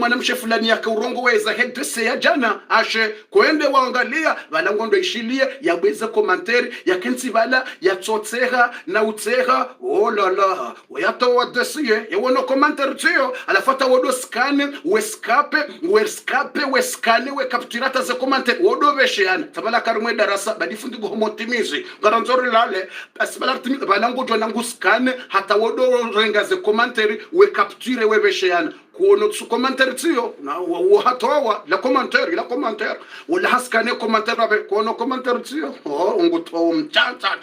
mwanamshe fulani yake urongo weza hedese ya jana ashe kwende waangalia wala ngondo ishilie yaweze komanteri ya kensi wala ya tsotseha na utseha oh la la wayato wadesiye yawono komanteri tiyo alafata wodo skane weskane we kapturata ze komanteri wodo vesheana tabala karumwe darasa badifundi go homotimizi garanzori lale asibala timi bala ngodo nangu skane hata wodo renga ze komanteri we kapture we vesheana kuono tsu komanteri tiyo na wahatowa la komanteri wala haskane komanteri abe kuono komanteri tiyo oh nguto mchanta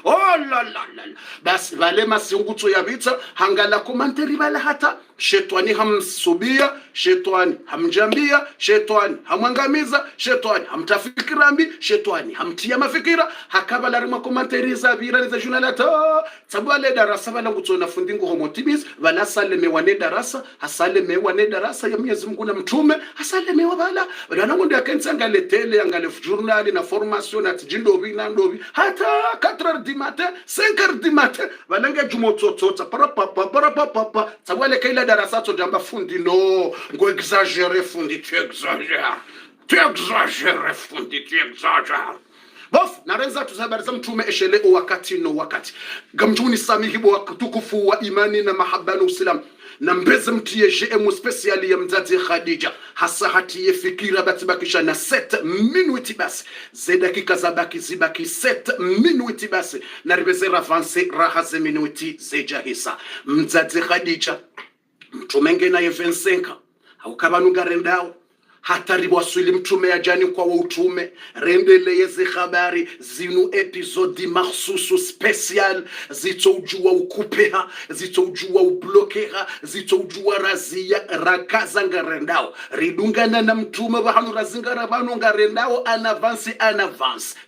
oh la la la bas vale masinguto ya vita hangala komanteri bala hata shetani hamsubia shetani hamjambia shetani hamwangamiza shetani hamtafikirambi shetani hamtia mafikira hakabala rima komanteri za vira za journalata tabale darasa bala nguto na fundingo homotibis bala saleme wane darasa hasaleme wane darasa ya Mwenyezi Mungu na mtume hasaleme wabala bana ngondo yakensanga letele angale journal na formation na tijindobi na ndobi hata 4h du matin 5h du matin balanga jumotsotsa para papa tabale kaila darasa to jamba fundi no ngo exagérer fundi tu exagères fundi tu exagères bof nareza tuzabariza mtume eshele wakati no wakati gamjuni samihibo watukufu wa imani na mahaba na uislamu na mbeze mtie JM special ya mzazi Khadija hasa hati ye fikira batibakisha na 7 minutes basi ze dakika zabaki zibaki 7 minutes basi na ribeze avance raha ze minutes ze jahisa mzazi Khadija mtume ngena ye 25 au kabanuga rendao hatari waswili mtume ya jani kwa utume rendele yeze habari zinu episodi mahsusu special zitoujua ukupeha zitoujua ublokeha zitoujua razia rakaza ngarendao ridungana na mtume bahanu razingara banu ngarendao anavance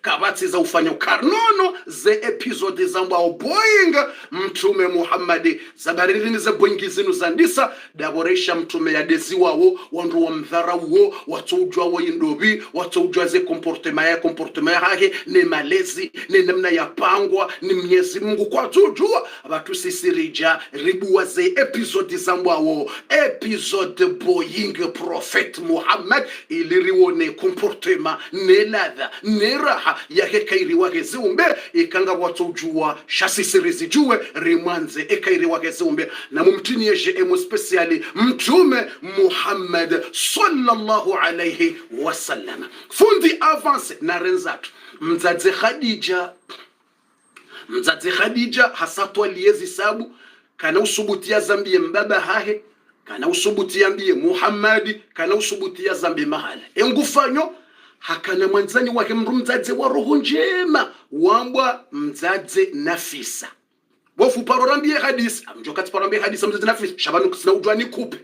kabati za ufanyo karnono ze episodi zambao Boeing mtume Muhammadi zabarini za Boeing zinu zandisa daboresha mtume ya dezi wao wandu wa mdhara uo watujwa wa indobi watujwa ze comportement yake ni malezi ni namna ya pangwa ni Mwenyezi Mungu kwa tujua abatu sisirija ribuwa ze episode zambao episode Boeing Prophet Muhammad iliriwone comportement ne ladha ne raha yake kairi wake ziumbe ikanga watujwa shasisirizi juwe rimanze ekairi wake ziumbe na mumtini ya JM speciali mtume Muhammad sallallahu alayhi wasallam fundi avance na renzatu mzazi Khadija hasatwa liezi sabu kana usubutia zambi mbaba hahe kana usubutia mbie Muhammadi kana usubutia zambi mahala engufanyo hakana mwanzani wake mzazi wa roho njema wambwa mzazi Nafisa bofu parorambie hadisi amjokati parorambie hadisi mzazi Nafisa shabanu kusina ujwani kupe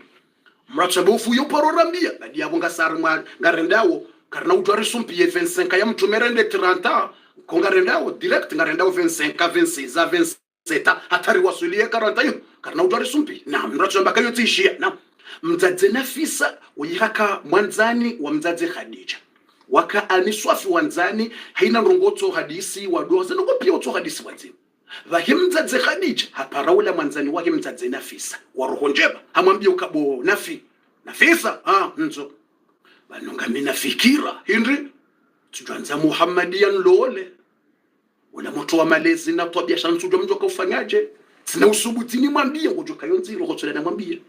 mrachabofu yo parorambia badi yabo ngasar ngarendawo karna ujwari sumpiye 25 ya mtumerende 30 kongarendawo direct ngarendawo 25 26 27 hatari wasulie 40 yo karna ujwari sumpi na mrachamba kayo tishia na mzazi Nafisa uyihaka mwanzani wa mzazi Khadija waka aniswafi wanzani haina rongoto hadisi wadoza nuko pia uto hadisi wanzini vahe mzazi Khadija haparawula mwanzani wake mzazi Nafisa wa roho njema hamwambia ukabo Nafisa nzo banonga mina fikira hindri tujanza Muhammadian lole wala moto wa malezi na tabia shansujo mjoka ufanyaje sina usubutini mwambie ngojoka yonziro hotsole na mwambie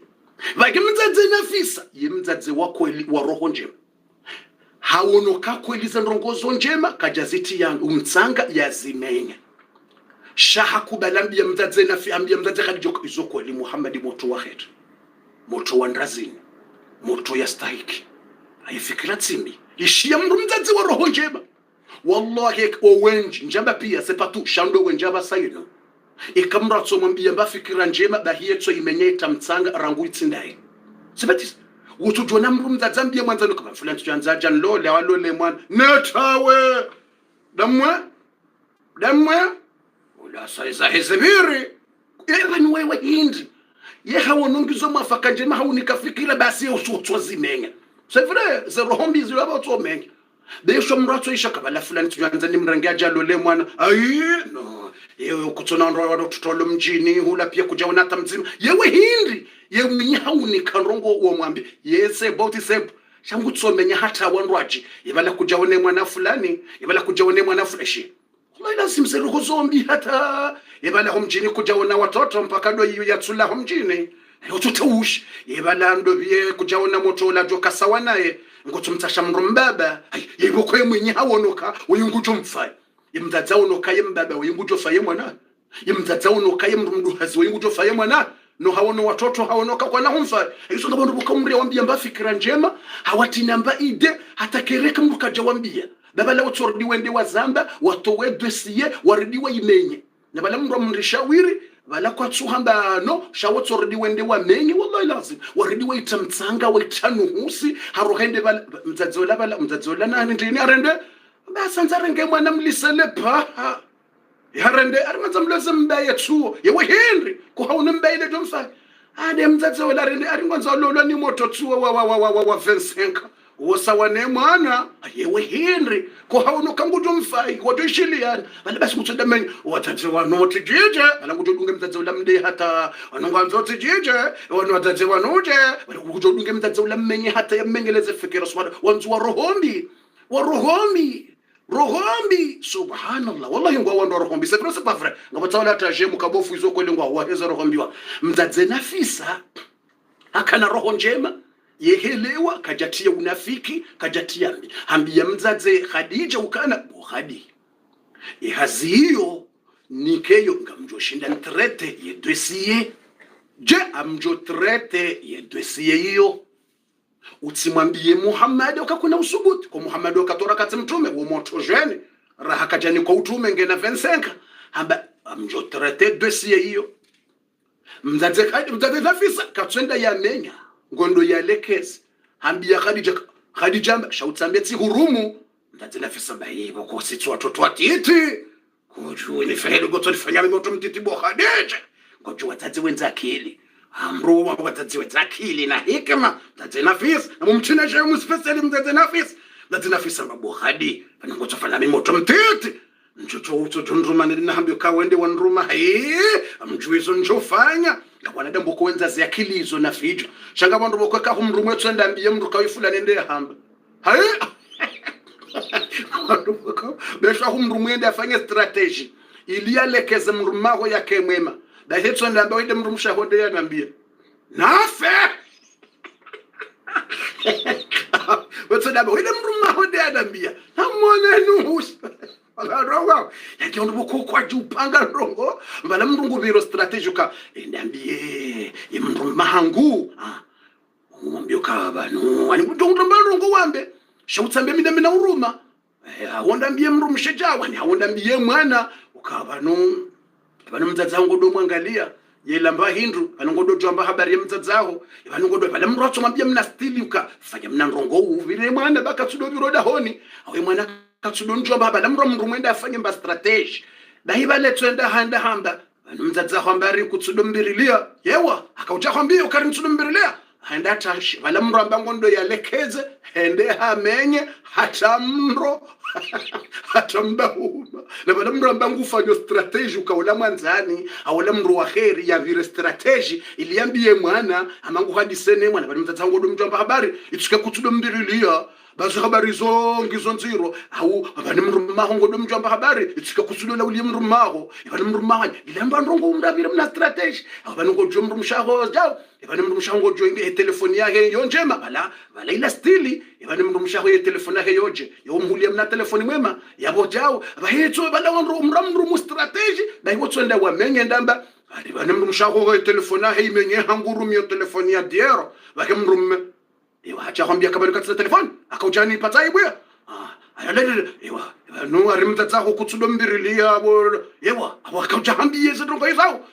vahe mzazi Nafisa ye mzazi wako wa roho njema hawonoka kweliza ndongozo njema kajaziti yangu umtsanga yazimenya shaha kubalambia mzazi Nafi mzazi Khadija izoko li Muhammad moto wa khair moto wa ndrazini moto ya stahiki ayifikira tsimbi ishia mzazi wa roho njema wallahi owenji njamba pia sepatu shando wenjaba sayino ikamratso mwambia bafikira njema bahiyetso imenyeta mtsanga rangu itsindai sebatis utujona mzazi ambia mwanzano kama fulani tuanza jan lole walole mwana netawe damwe la saiza hezebiri ebani wewe indi ye hawonongizo mafaka njema haunikafikira basi usutwa zimenga c'est vrai zero hombi zero bato menga besho mratso ishaka bala fulani tuanza nimrangia jalo le mwana ayi no yewe kutona ndo tutolo mjini hula pia kujaona hata mzima yewe hindi yewe mnyauni karongo uo mwambi yese bauti sep shangu tsomenya hata wanrwaji yebala kujaone mwana fulani yebala kujaone mwana freshi wallahi lazim seruko zombi hata yebala homjini kujaona watoto mpaka do yatsula homjini yototaush yebala ndo bie kujaona moto la joka sawa naye ngotumtasha mrumbaba yeboko yemwenye hawonoka uyungujo mfai yemdadza unoka yembaba uyungujo faye mwana yemdadza unoka yemrumduhazi uyungujo faye mwana no hawono watoto hawonoka kwa nahumfa hizo ngabantu bukamri wambia mba fikra njema hawati namba ide hata kereka mrukaja wambia baba la utordi wende wazamba watowe dossier wardiwa imenye nabala mru mrishawiri bala kwa tsuhamba no shawotordi wende wamenye wallahi lazim wardiwa itamtsanga waitanuhusi harohende bala mzazola nani ndini arende basa nzarenge mwana mlisele pa yarende arimanza mlose mbaye tsuo yewe Henry ko hauna mbaye le domfa ade mzazo la rende aringonza lolo ni moto tsuo wa 25 wosawane mwana yewe Henry ko hauna kangujo mfai wato shiliana bale basi kutsoda men watatse wanoti jeje bala kutodunge mzazo la mde hata wanongwanzo tjeje wano watatse wanoje bala kutodunge mzazo la menye hata yamengeleze fikira swada wanzu wa rohombi subhanallah wallahi ngwa wando rohombi c'est vrai c'est pas vrai ngabatawala taje mukabofu izo kwele ngwa waheza rohombiwa mdzadze nafisa akana roho njema yehelewa kajatia unafiki kajatia hambia mdzadze Khadija ukana buhadi ihaziyo nikeyo ngamjoshinda ntrete ye dossier je amjo trete ye dossier hiyo utsimwambie Muhammad ukakuna usubuti kwa Muhammad ukatora kati mtume wa moto jeni raha kajani kwa utume ngena 25 hamba amjo trete dossier hiyo mzadze nafisa katsenda yamenya ngondo yalekezi hambia Khadija shautsambetsi hurumu mzadze nafisa bayibo ko sitsi watoto atiti kuju ni fahelo gotolifanya moto mtiti bo Khadija ngoju watsatsi wenza akili amro wabathatsi wetsakhili na hikma tatse nafisa namumchina je musifeseli mtatse nafisa babuhadi fana ngotsofana mimoto mtiti njocho utondrumane linahambi kawende wanruma amjuizo njofanya ngabana dambo kwenza ziyakhilizo nafijo shanga bantu bokweka humrumu etsenda mbiye mndu kawifula nende hamba besha humrumu ende afanye strategy iliyalekeze mrumaho yake mwema da hetso ndamba wende mrumusha honde yanambia nafe wetso ndamba wende mrumaho honde yanambia namone nuhus alarongo yakiondo bukukwa jupanga rongo bala mrungu biro strategica ndambie imrumahangu umwambio kabano ani kutondomba rongo wambe shawutsambe mina uruma awondambie mrumushe jawa ni awondambie mwana ukabano bana mdzadzangu do mwangalia yelamba hindu anongodo jamba habari ya mdzadzaho anongodo bala mrotso mambia mna stili uka fanya mna rongo uvire mwana bakatsudo biroda honi awe mwana katsudo njomba bala mro mwenda afanye mba strategy bahiba letsenda hamba mdzadzaho ambari kutsudo mbirilia yewa akauja kwambia ukari mtsudo mbirilia handa tashi bala mro ambangondo yalekeze hende hamenye hatamro hatambahuma na bala mro ambangufanyo strategy ukaula mwanzani awula mro wa kheri ya vire strategy iliambie mwana amangu hadisene mwana bala mdzadzango do mjomba habari itsuke kutsudo mbirilia bazo habari zongizo nziro au abani mrumaho ngodo mjomba habari itsuka kusulola uli mrumaho ibani mrumaho ilamba ndongo umndabire mna strategy abani ngojo mrumshaho jaw ibani mrumshaho ngojo nge telefoni yake yonjema bala ila stili ibani mrumshaho ye telefoni yake yoje yomhulia mna telefoni mwema yabo jaw bahetso bala mrum strategy bayiwotsonda wamenye ndamba ibani mrumshaho ye telefoni yake imenye hangurumyo telefoni ya diero bakemrum ewa acha kwambia kabari katsa telefoni akaujani patai bwa ayalele ewa no arimtatsa ko kutsudo mbirilia bo ewa akauja hambiye zidongo izao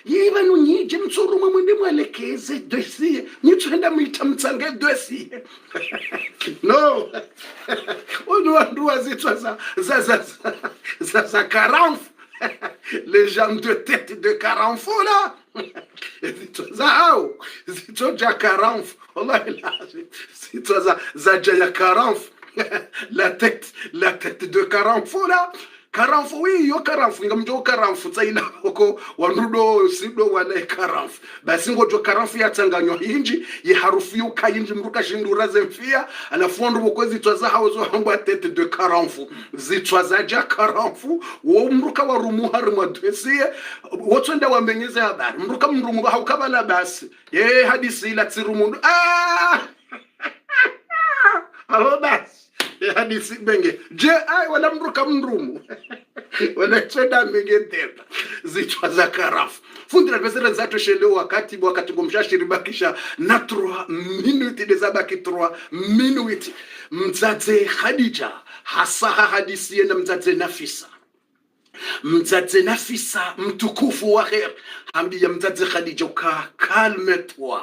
yiba no nyije mtsuru mwende mwalekeze dossier nitsenda muitamtsange dossier no odo azitwa za caranf les gens de tête de caranfo là zao zito ja caranf wallahi zito za ja caranf la tête de caranfo là karamfu wiyo karamfu ngamjo karamfu tsaila oko wandudo sido wala karamfu basi ngojo karamfu yatanganywa hinji ye harufu yuka hinji mruka shindura zemfia alafu ndo bokozi twaza hawo hangwa tete de karamfu zitwaza ja karamfu wo mruka wa rumu harimo dwesie wotsonda wamenyeza habari mruka mrumu haukabala basi ye hadisi ila tsirumundu alo basi hadisi benge je ai wala mruka mrumu wala tsenda mbenge teta zitwa za karafu fundira pesa zato shelo wakati ngomshashiri bakisha na 3 minutes dezabaki 3 minutes mzadze Khadija hasaha hadisi na mzadze Nafisa mtukufu wa khair hamdi ya mzadze Khadija ka calme-toi.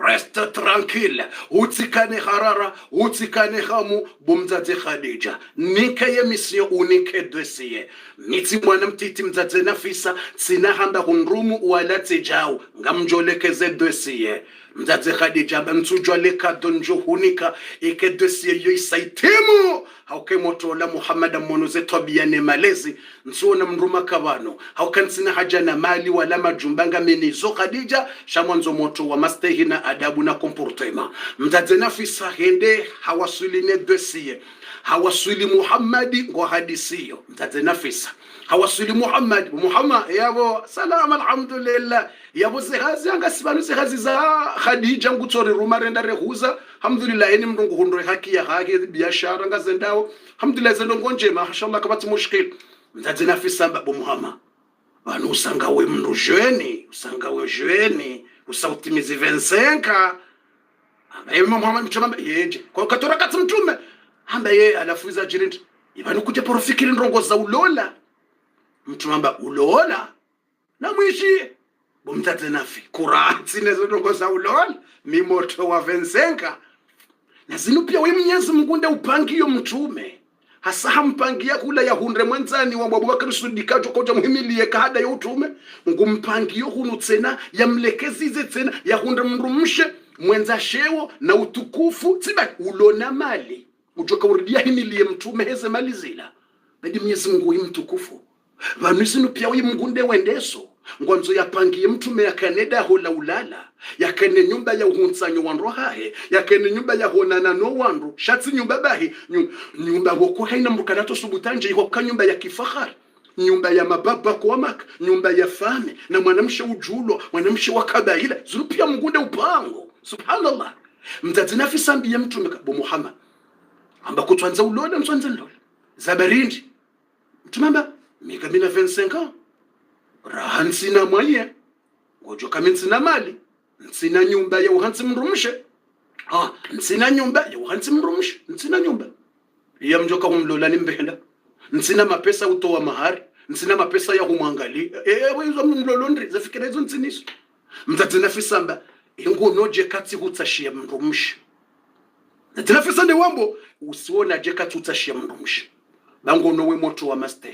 Reste tranquille. Utikane harara, utikane hamu, bumzadze Khadija. Nika ye mission unike dossier. Niti mwana mtiti mzadze Nafisa, tsina hamba hunrumu wala tijau. Ngamjolekeze dossier. Mzadze Khadija bantujoleka donjo hunika, ike dossier yo isaitimu. Hauke moto la Muhammad monoze tobiane malezi nsuona mruma kabano haukansina haja na mali wala majumbanga menizo Khadija shamwanzo moto wa mastehi na adabu na comportement mzadze Nafisa hende hawasuline dossier hawasuli Muhammadi ngo hadisiyo mzadze Nafisa hawasuli Muhammad yabo salam alhamdulillah yabo zihazi anga sibanu zihazi za Khadija ngutsori rumarenda rehuza alhamdulillah eni mndungu hundre haki ya haki biashara ngazendao alhamdulillah zendo ngonjema inshallah kabati mushkil mzadze Nafisa babu Muhammad banu usangawe mndu jeune usautimizi 25 abaye Muhammad mchamba yeje kwa katora kati mtume hamba ye alafuza jirinti ibanu kuja porofikiri ndongo za ulola mtumamba ulola na mwishi bomtate nafi kuranti nezo ndongo za ulola mimoto wa 25 na zinu pia we Mwenyezi Mungu nda upangiyo mtume hasa hampangia kula ya hundre mwenzani wa Abubakar Siddiq koja muhimilie kahada ya utume ngumpangiyo hunu tsena ya mlekezize tsena ya hundre mrumshe mwenza shewo na utukufu tiba ulona mali ujoka urudia himilie mtume heze mali zila badi Mwenyezi Mungu mtukufu vanusinu pia we Mungu nde wendeso ngonzo yapangiye mtume yakaneda hola ulala yakene nyumba ya uhunsanyo wanro hahe yakene nyumba ya honana no wanro shatsi nyumba bahi nyumba woko haina mrukanato subutanje iko nyumba ya kifahari nyumba ya mababa kwa maka nyumba ya fame na mwanamshe ujulo mwanamshe wa kabaila zurupia Mungu upango subhanallah mzadze Nafisa mbiye mtume bo Muhammad amba kutwanza ulola mtwanza lola zabarindi mtume amba mikamina 25 rahansina mwaye ngojo kamentsina mali nsina nyumba ya uhansi mrumshe nsina nyumba ya uhansi mrumshe nsina nyumba ya mjoka humlola nimbenda nsina mapesa utoa mahari nsina mapesa ya humwangali wezo mlolondri zafikira hizo nsiniso mzadze Nafisa mba ingonoje kati hutsashia mrumshe mzadze Nafisa ndi wambo usiona je kati hutsashia mrumshe bangono we moto wa master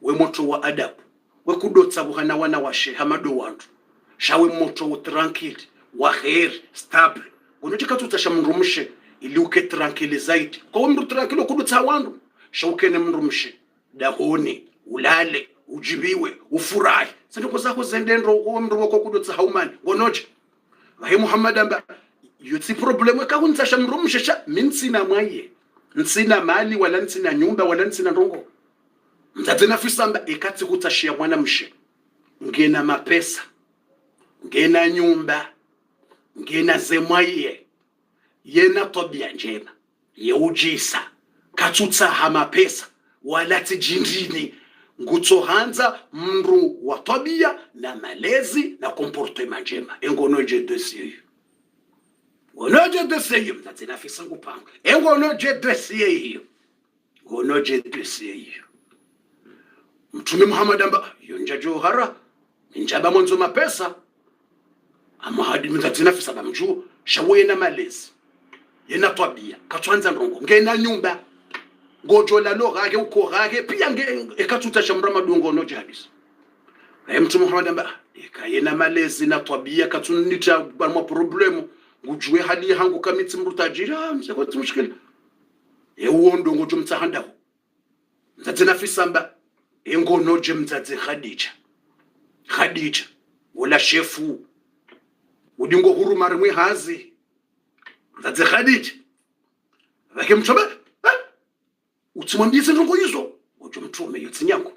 we moto wa adabu we kudotsa buhana wana washe hamado wantu shawe moto wa tranquil wa khair stable unoje katutasha mrumshe ili uke tranquil zaidi kwa mru tranquil kudotsa wantu shauke mrumshe dahoni ulale ujibiwe ufurahi sandiko zako zendendo kwa mru wako kudotsa haumani ngonoje wahe Muhammad amba yutsi problem ka huntsasha mrumshe cha minsina mwaye nsina mali wala nsina nyumba wala nsina ndongo mzadze Nafisa mba ikati kutashia mwanamshe ngena mapesa ngena nyumba ngena zemwaye yena tabia njema ye ujisa katutsa hama pesa wala tijindini ngutsohanza mru wa tabia na malezi na comportement njema engonoje dossier ngonoje dossier mzadze Nafisa ngupanga engonoje dossier hiyo ngonoje dossier hiyo mtume Muhammad amba yonja johara njaba mwanzo mapesa ama hadi mzadze Nafisa bamjua shawe na malezi yena tabia katwanza ndongo ngena nyumba ngojo la lo gake uko gake pia ekatuta shamra madongo no jabis mtume Muhammad amba ekayena malezi na tabia katunita ba problemu ngujwe hali hangu kamitsi mrutajira mseko tumushkila uondo ngojo mtsahanda mzadze Nafisa amba engonoje mzadze Khadija wala shefu udingo huruma rimwe hazi mzadze Khadija vake mtume utimwambie ndongo hizo ujo mtume yotsinyango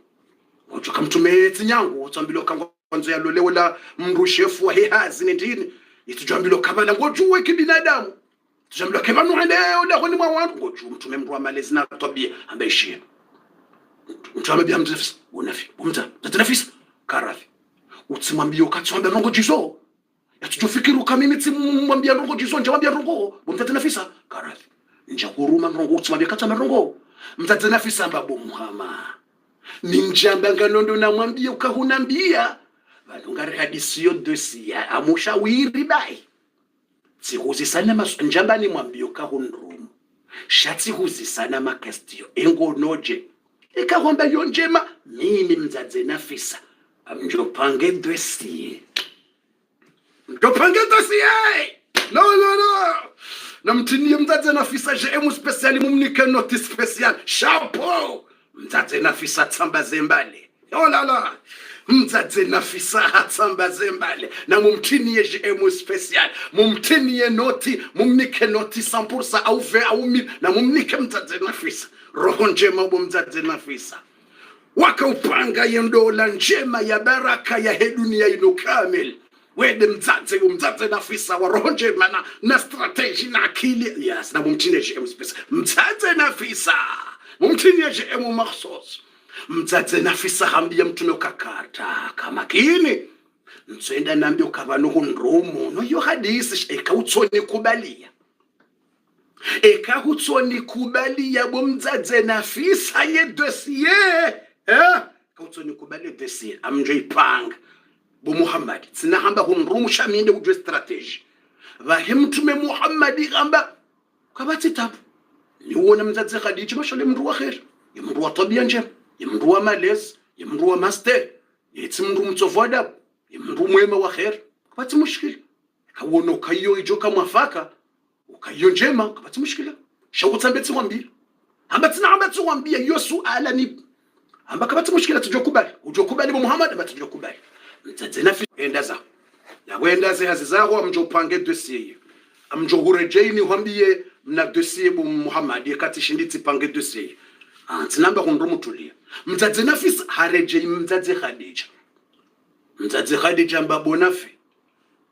ujo kamtume tsinyango utambilo kwanzo ya lolewo la mndu shefu wa hazi nendini itujambilo kabala ngojuwe kibinadamu tujambilo kebanu leo la koni mwa wantu ngoju mtume mndu wa malezi na tabia ambaishia mtume bia mzefisa unafi umta tatanafisa karafi utimwambie ukatsomba ndongo jizo yatujofikiru kamimi timwambia ndongo jizo njawambia ndongo umtatanafisa karafi nja kuruma ndongo utimwambie katsomba ndongo mtatanafisa mbabu muhama ninjamba nganondo na mwambie ukahunambia ngari hadisiyo dosia amusha wiri bai sikuzisana njamba ni mwambie ukahunrumu shati huzisana makastio engonoje ikahomba yonjema mimi mzadze nafisa amjopange dosie no namtinie mzadze nafisa jemu speciali mumnike noti special chapeau mzadze nafisa tsamba zembale yolala mzadze nafisa hatsamba zembale na mumtinie jemu special mumtinie noti mumnike noti 100% au 20 au 1000 na mumnike mzadze nafisa roho njema mzadze nafisa wakaupanga yendola njema ya baraka ya dunia ino kamili wede mzadze nafisa wa roho njema na strategy na akili yes na mumtinie jemu special mzadze nafisa mumtinie jemu makhsus mzadze nafisa hambia mtume ukakata kama kini mtsenda nambi ukabano hunrumu no yo hadisi ekautsoni kubalia bo mzadze nafisa ye dossier kautsoni kubalia dossier amjo ipanga bo Muhammad tsina hamba hunrumu shaminde ujwe strategy vahe mtume Muhammad gamba kabati tabu niwona mzadze Khadija mashale mndu wa khair mndu wa tabia njema mndu wa malezi mndu wa master yetsi mndu mtsovada mndu mwema wa khair kabati mushkila kawono kayo ijoka mwafaka ukayo njema kabati mushkila shawutsambetsi mwambia hamba tswambia yo suala ni hamba kabati mushkila ujokubali bo Muhammad abati ujokubali mzadze nafisa endaza yakwenda hazizaho amjopange dossier amjohurejeni hambie mna dossier bo Muhammad yakati shinditsi pange dossier tsinamba kunrumutulia mzadze nafisa hareje mzadze Khadija mbabonafi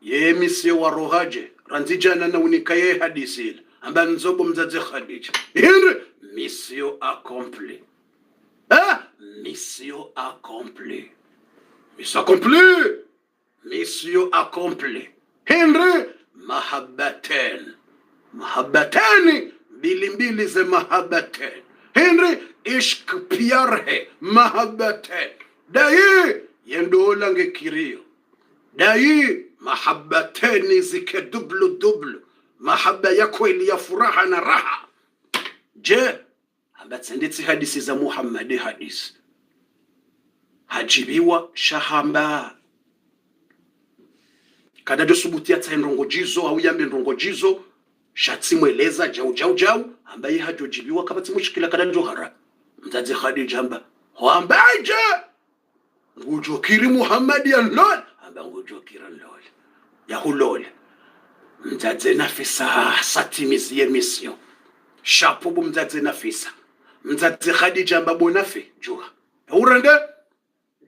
ye misio wa rohaje ranzijana na unikaye hadisi amba nzobo mzadze Khadija hinde mission accomplie mission accomplie hinde mahabbatani mbili ze mahabbatani Henry ishq piyarhe mahabbatan dayi yendola ngekirio dayi mahabbatani zike dublu mahabba ya kweli ya furaha na raha je ambatsendetsi hadisi za Muhammad hadisi hajibiwa shahamba kada dosubutia tsendongo jizo au yambe ndongo jizo shatsimweleza jau ambaye hajojibiwa kabati mushikila kada njohara mzadze Khadija amba hoambaje ngujokiri Muhammad ya lol amba ngujokira lol ya hulol mzadze nafisa satimizi ye mission shapo bu mzadze nafisa mzadze Khadija amba bonafe juha urende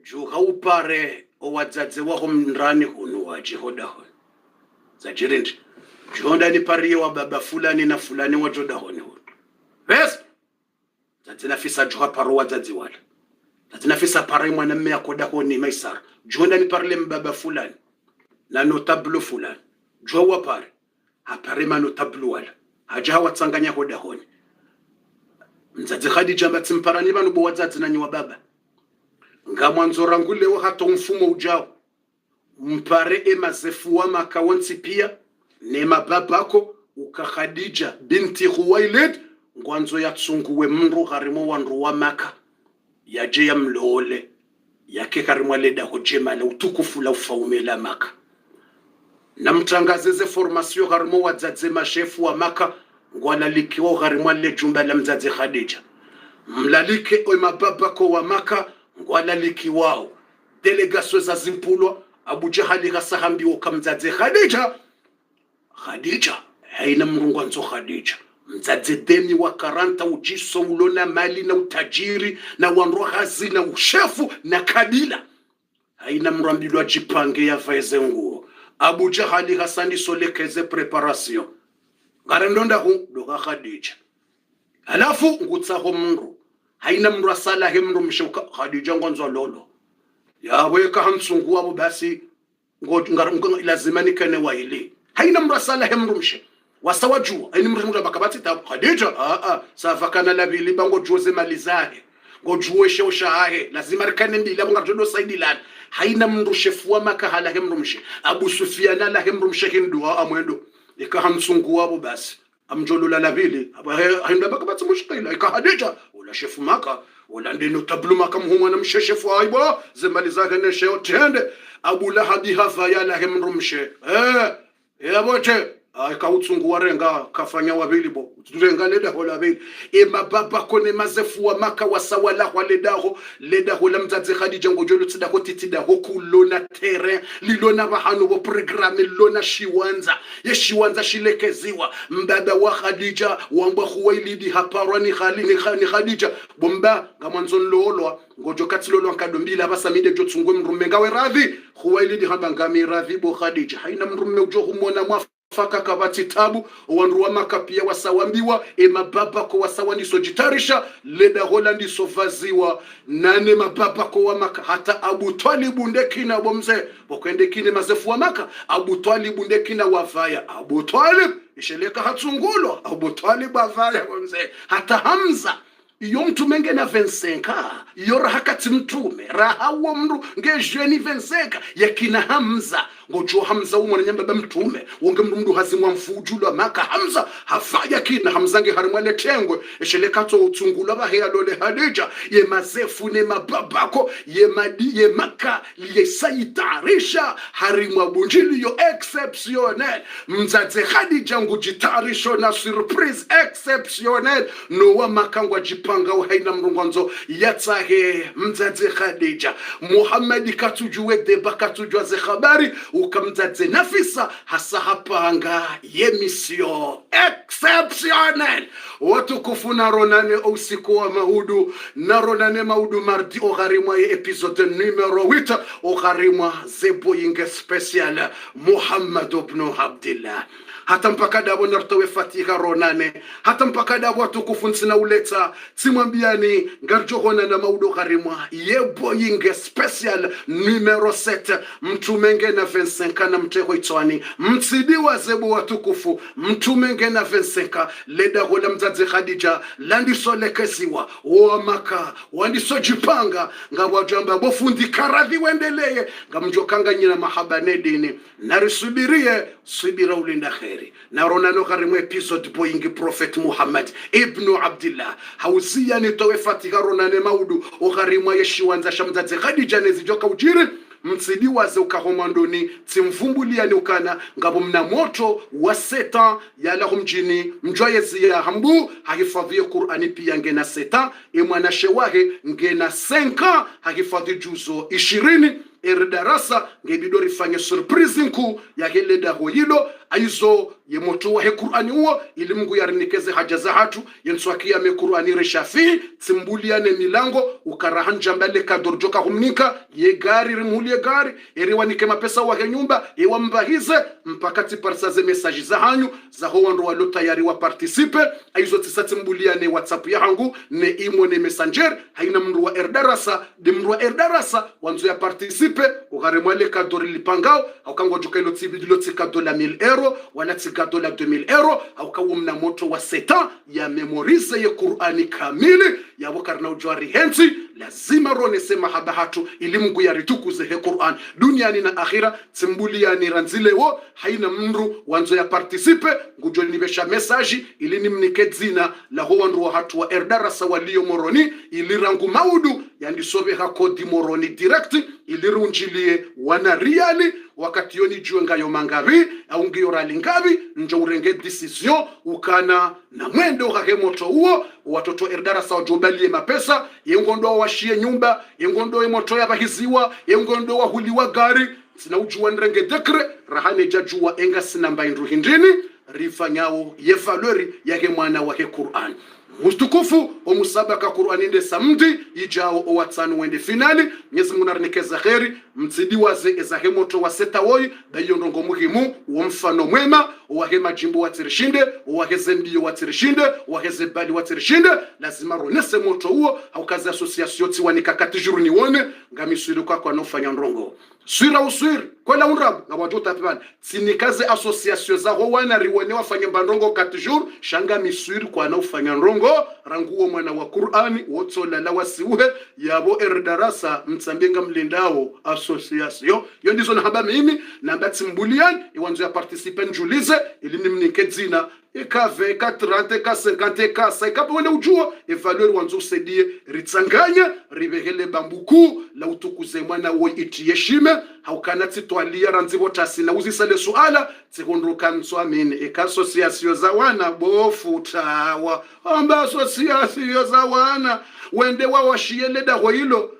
juha upare owadzadze waho mndrani hunu waje hodaho zajirindi jonda ni pari wa baba fulani na fulani wa joda honi huko yes tatinafisa juha paro wadzadzi wala tatinafisa pari mwanamume akoda honi maisara jonda ni parle mbaba fulani na notable fulani jowa pari hapare ma notable wala haja watsanganya hoda honi mzadzi Khadija mbatsimparani banu bo wadzadzi nanyi wa baba ngamwanzo rangu leo hata mfumo ujao mpare emazefu wa makawonsi pia nema babako uka Khadija binti Khuwailid ngwanzo yatsunguwe mndu harimo wandu wa Maka yaje yamlole yake karimwa leda hojema la utukufu la ufaume la Maka namtangazeze formation harimo wadzadze mashefu wa Maka ngwana likiwa harimo le jumba la mzadze Khadija mlalike ema babako wa Maka ngwala liki wao delegation za zimpulwa Abu Jahali kasahambiwa kamzadze Khadija haina mrungwanzo Khadija mzadze demi wa karanta ujiso ulona mali na utajiri na wanroa hazina ushefu na kabila haina mrambilwa jipange ya vaeze nguo Abu Jahali hasani solekeze preparation garendonda hu doka Khadija halafu ngutsaho mndu haina mndu asala he mndu mshuka Khadija ngwanzo lolo yawe ka hamsungu wabo basi lazima nikane waili haina mndu asala he mndu mshe wasawajua haina mndu bakabati ta Khadija safakana labili bango joze malizahe ngojuwe ushahe lazima rikane mbili abo ngarjodo saidilana haina mndu shefu wa Maka hala he mndu mshe Abu Sufyan la he mndu mshe hindu amwendo ika hamsungu wabo basi amjolo la labili haina bakabati mushkila ika Khadija wala shefu Maka wala ndino tablu Maka mhumwa na mshe shefu aibo zemalizahe ne sheo tende Abu Lahabi hafa ya la he mndu mshe bote kautsungu warenga kafanya wabili bo turenga leda hola bili mababa kone mazefu wa Maka wasawala waledaho ledaho la mzadze Khadija ngojolo tsida ko titida ho kulona terrain lilona bahano bo programme lona shiwanza ye shiwanza shilekeziwa mbaba wa Khadija wamba Khuwailidi haparani Khadija bomba ngamanzo lolwa ngojo katsilolo nkadombila abasamide jotsungwe mrume ngawe radhi Khuwailidi hamba ngami radhi bo Khadija haina mrume ujo humona mwafa faka kabati tabu wanruwa Maka pia wasawambiwa mababa ko wasawaniso jitarisha leda Holandi sovaziwa nane mababa ko wa Maka hata Abu Talib ndekina bomze bokwende kine mazefu wa Maka Abu Talib ndekina wavaya Abu Talib isheleka hatsungulo Abu Talib wavaya bomze hata Hamza iyo mtume ngena 25 iyo rahakati mtume rahawo mndu ngejweni 25 yakina Hamza ngojo Hamza umwana nyamba mtume wonge mndu hazimwa mfujulo Maka Hamza hafaya kina Hamza nge harimwale tengwe eshelekato utsungula baheya lole Khadija ye mazefu ne mababako ye Maka ye sayitarisha harimwa bunjili yo exceptionnel mzadze Khadija ngujitarisho na surprise exceptionnel no wa Maka ngwajipanga haina mrungwanzo yatsahe mzadze Khadija Muhammad katujue deba katujua ze khabari ukamzadze Nafisa hasa hapanga ye mission exceptionnel watukufu na ronane usiku wa maudu na ronane maudu mardi ogharimwa ye episode numero 8 ogharimwa zebo yinge special Muhammad ibn Abdullah hata mpaka dabo nartowe Fatiha ronane hata mpaka dabo watukufu nsina uleta simwambiani ngarjohona na maudu gharimwa yebo yinge special numero 7 mtumenge na 25 na mteho itwani mtsidiwa zebo watukufu mtumenge na 25 leda hola mzadze Khadija landiso lekesiwa wa Maka wandiso jipanga ngabwajamba bofundi karadhi wendeleye ngamjokanga nyina mahaba nedini narisubirie subira ulinda khairi na ronano gharimwa episode boyingi Prophet Muhammad ibn Abdullah hausia ni towe Fatiha ronane maudu ogharimwa yeshiwanza shamzadze Khadija nezijoka ujiri mtsidi waze ukahomandoni tsimvumbulia ni ukana ngabo mna moto wa setan yala humjini mjoyezi ya hambu hahifadhi Qur'ani pia ngena setan mwana shewahe ngena 5 hahifadhi juzo 20 darasa ngebidori fanye surprise nku ya hele daho hilo aizo ye moto wa Qur'ani huo ili Mungu yarinikeze haja za hatu yenswakia me Qur'ani reshafi tsimbuliane milango ukarahanja mbele kadorjoka humnika ye gari rimulie gari eriwanike mapesa wa nyumba ewambahize mpaka tiparsaze message za hanyu za ho wando walo tayari wa participe aizo tisatsimbuliane WhatsApp ya hangu ne imo ne messenger haina mndu wa erdarasa de mndu wa erdarasa wanzo ya participe ukaremwale kadori lipangao aukango jukelo tibi diloti kadola 1000 euro wala tigadola 2000 euro aukawumna moto wa setan ya memorize ye Qur'ani kamili ya wakarna ujwari hensi lazima rone sema habahatu ili Mungu yaritukuze he Qur'an duniani na akhira tsimbuliani ranzilewo haina mndu wanzo ya participe ngujoli nibesha message ili nimnike dzina la ho wandu wa hatu wa erdarasa walio moroni ili rangu maudu yandisobe hakodi moroni direct ili runjilie wana riali wakati yoni juenga yo mangabi au ngiyo rali ngabi njo urenge decision ukana na mwendo hake moto huo watoto erdarasa wajobalie mapesa yengondo washie nyumba yengondo moto ya bahiziwa yengondo wahuliwa gari sina ujua nrenge dekre rahane jajua enga sina mbaindu hindini rifanyao ye valori yake mwana wake Qur'an mustukufu o musabaka Qur'an inde samdi ijao o watsanu wende finali Mwenyezi Mungu narnikeza kheri mtsidi waze ezahe moto wa seta woi bayo ndongo muhimu wa mfano mwema wa hema jimbo watirishinde wa heze ndio watirishinde wa heze bali watirishinde lazima ronese moto huo au kazi association tiwanika kati juru nione ngamisuri kwa nofanya ndongo swira uswir kwela unrab na wajota pibani sinikaze association za ho wana riwone wafanya mbandongo kati juru shanga miswir kwa na ufanya ndongo ranguo mwana wa Qur'ani wotsola la wasiuhe yabo erdarasa mtsambenga mlindao association yo ndizo na haba mimi na mbatsimbulian iwanzo ya participer njulize ili nimnike dzina ekave 40 ka 50 ka 50 wale ujua e valeur wanzo sedie ritsanganya ribehele bambuku la utukuze mwana wo itiyeshime haukana titwalia ranzibo tasina uzisale suala tsikondroka nswamini eka association za wana bofu tawa amba association za wana wende wawashiele daho hilo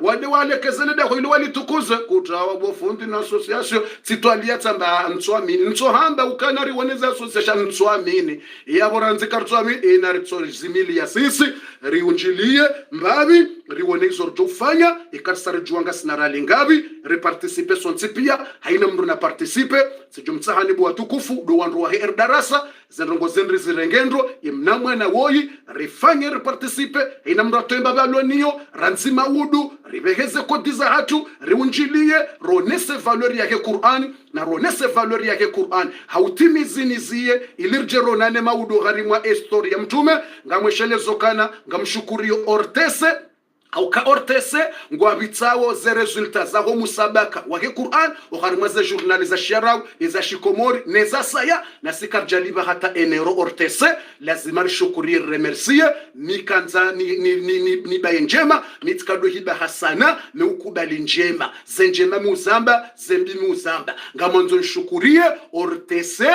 wade wale kezele daho hilo walitukuze kutawa bofundi na association titwalia tamba nswamini nsohamba ukanari waneza association nswamini yabo ranzika nswamini ina ritsolizimili ya sisi riunjilie mbabi riwone izorto ufanya ikarsare juanga sinarali ngabi reparticipe sontipia haina mndu na participe sijumtsahani bwa tukufu do wandu wa erdarasa zendongo zenri zirengendro imnamwe na woyi rifanye reparticipe haina mndu atemba baloniyo ranzima udu ribeheze kodiza hatu riunjilie ronese valori yake Qur'an na ronese valori yake Qur'an hautimizinizie ilirjero nane maudu gharimwa histori ya mtume ngamweshele zokana ngamshukurio ortese au ka ortese ngwabitsawo ze resultats za ho musabaka wake Qur'an ukharimwaze journal za sharau za shikomori neza saya na sikarjaliba hata enero ortese lazima rishukuri remercier nikanza ni bayenjema nitkado hiba hasana na ukubali njema zenjema muzamba zembi muzamba ngamonzo nshukurie ortese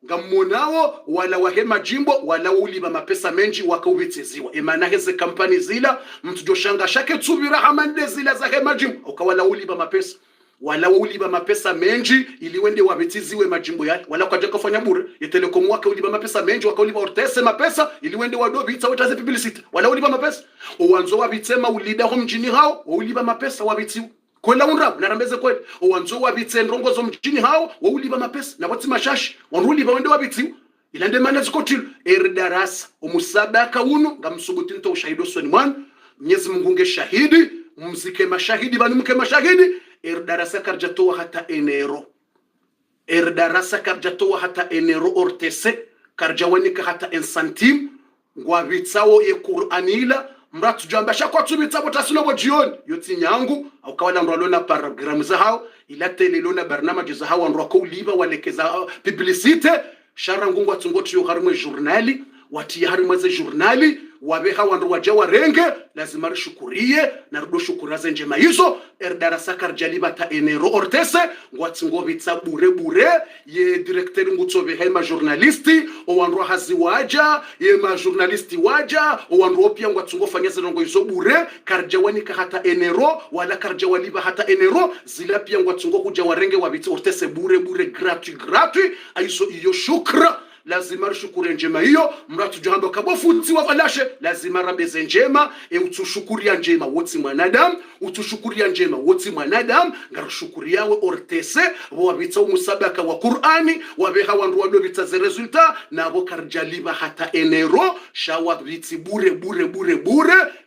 ngamonao wala wahema jimbo wala uliba mapesa menji wakaubitiziwa imana heze kampani zila mtu joshanga shake tsubira hamande zila za hema jimbo ukawala uliba mapesa wala uliba mapesa menji ili wende wabitiziwe majimbo yale wala kwa jaka fanya bure ya Telecom waka uliba mapesa menji wakauliba ortese mapesa ili wende wadobi itawetaze publicity wala uliba mapesa uwanzo wabitema ulida ho mjini hao uliba mapesa wabitiwa kwela unrab narambeze kwela owanzo wabitse ndongo zo mjini hao wauliba mapesa na wati mashashi wanuliba wende wabiti ilande mana zikotil erdarasa umusabaka uno ngamsuguti nto ushahido soni mwana Mwenyezi Mungu nge shahidi mzike mashahidi bani mke mashahidi erdarasa karjatoa hata enero erdarasa karjatoa hata enero ortese karjawanika hata en centime ngwabitsao e Qur'anila mratu jambasha kwa tubitabo tasino bo jioni yoti nyangu au kawala ndo lona program za hao ila tele lona barnamaji za hao ndo ko liba walekeza publicite shara ngungu atsungoti yo harimwe journali wati harimwe ze journali wabe hawa ndo wajawa renge lazima rishukurie na rudo shukuraze njema hizo erdarasa karjaliba ta enero ortese ngwatsingo bitsa bure ye directeur ngutsobe hema journalisti o wanro hazi waja ye ma journalisti waja o wanro pia ngwatsingo fanyeze ngo hizo bure karjawani ka hata enero wala karjawaliba hata enero zila pia ngwatsingo kuja warenge wabitsa ortese bure gratuit aiso iyo shukra lazima rishukure njema hiyo mratu johando kabofuti wa valashe lazima rambeze njema utushukuria njema woti mwanadamu utushukuria njema woti mwanadamu ngarushukuria we ortese wabitsa umusabaka wa Qur'ani wabeha wandu wadobitsa ze resultat nabo karjaliba hata enero shawa biti bure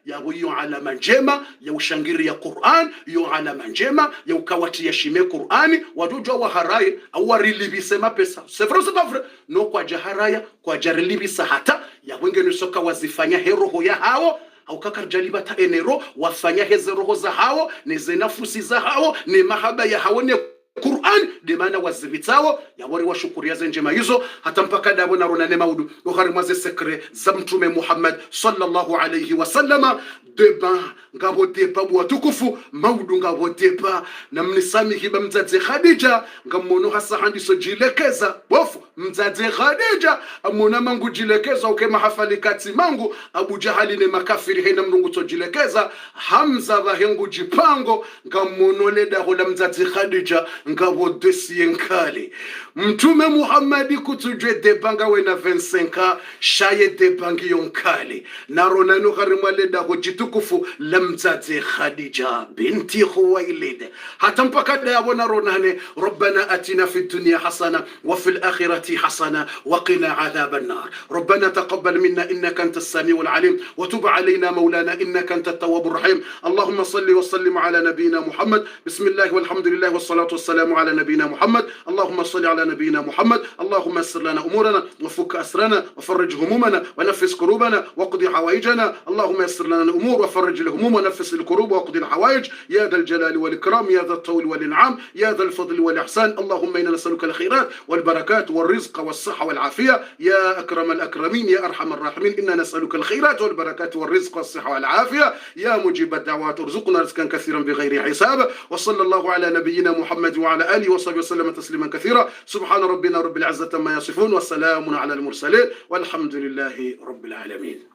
yabo hiyo alama njema ya ushangiri ya Qur'an hiyo alama njema ya ukawati ya shime Qur'ani wadojo wa harai au warilibise mapesa c'est vrai no kwa jaharaya kwa jarilibisa hata ya wengine soka wazifanya heroho ya hao au kakarjaliba ta enero wafanya hezeroho za hao ne zenafusi za hao ne mahaba ya hao ne Qur'an de maana wazibitao ya wari wa shukuria za njema hizo hata mpaka dabo na ronane maudu ukhari mwaze sekre za mtume Muhammad sallallahu alayhi wasallama deba ngabo depa bwa tukufu maudu ngabo depa na mnisami hiba mzaze Khadija ngamono hasa handiso jilekeza bofu mzaze Khadija amona mangu jilekeza uke mahafali kati mangu Abu Jahali ne makafiri hena mrungu to jilekeza Hamza bahengu jipango ngamono leda hola mzaze Khadija ngabo dossier nkali Mtume Muhammadi kutujwe debanga wena 25 shaye debangi yonkali narona no kharimwa leda ho jitukufu lamzaze Khadija binti Khuwailid hata mpaka yabona ronane ربنا أتنا في الدنيا حسنة وفي الآخرة حسنة وقنا عذاب النار ربنا تقبل منا إنك أنت السميع العليم وتب علينا مولانا إنك أنت التواب الرحيم اللهم صل وسلم على نبينا محمد بسم الله والحمد لله والصلاة والسلام على نبينا محمد اللهم صل على نبينا محمد اللهم يسر لنا أمورنا وفك أسرنا وفرج همومنا ونفس كروبنا وقضي حوائجنا اللهم يسر لنا الأمور وفرج الهموم ونفس الكروب وقضي الحوائج يا ذا الجلال والإكرام يا ذا الطول والإنعام يا ذا الفضل والإحسان اللهم إنا نسألك الخيرات والبركات والرزق والصحة والعافية يا أكرم الأكرمين يا أرحم الراحمين إنا نسألك الخيرات والبركات والرزق والصحة والعافية يا مجيب الدعوات ارزقنا رزقا كثيرا بغير حساب وصلى الله على نبينا محمد وعلى آله وصحبه وسلم تسليما كثيرا سبحان ربنا رب العزة ما يصفون والسلام على المرسلين والحمد لله رب العالمين.